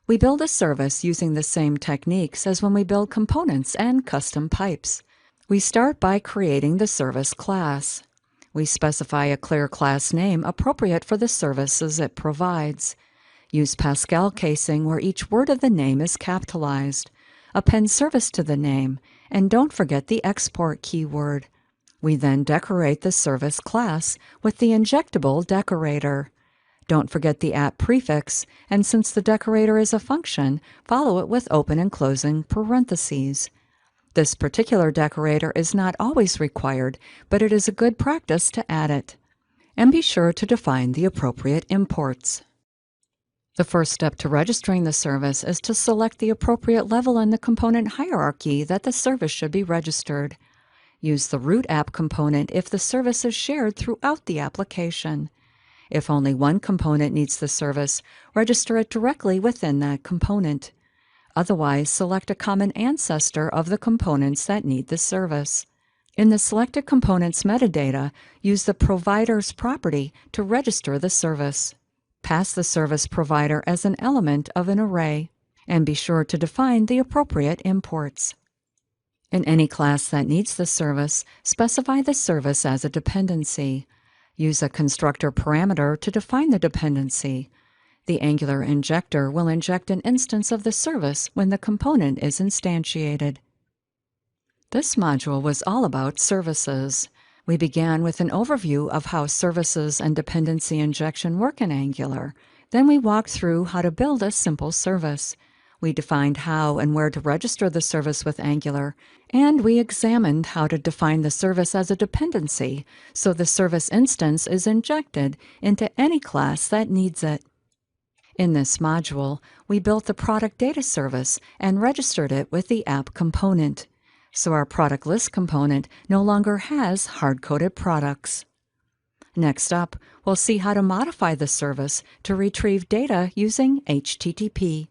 We build a service using the same techniques as when we build components and custom pipes. We start by creating the service class. We specify a clear class name appropriate for the services it provides. Use Pascal casing where each word of the name is capitalized. Append service to the name, and don't forget the export keyword. We then decorate the service class with the injectable decorator. Don't forget the @ prefix, and since the decorator is a function, follow it with open and closing parentheses. This particular decorator is not always required, but it is a good practice to add it. And be sure to define the appropriate imports. The first step to registering the service is to select the appropriate level in the component hierarchy that the service should be registered. Use the root app component if the service is shared throughout the application. If only one component needs the service, register it directly within that component. Otherwise, select a common ancestor of the components that need the service. In the selected component's metadata, use the provider's property to register the service. Pass the service provider as an element of an array, and be sure to define the appropriate imports. In any class that needs the service, specify the service as a dependency. Use a constructor parameter to define the dependency. The Angular injector will inject an instance of the service when the component is instantiated. This module was all about services. We began with an overview of how services and dependency injection work in Angular. Then we walked through how to build a simple service. We defined how and where to register the service with Angular, and we examined how to define the service as a dependency so the service instance is injected into any class that needs it. In this module, we built the product data service and registered it with the app component. So our product list component no longer has hard-coded products. Next up, we'll see how to modify the service to retrieve data using HTTP.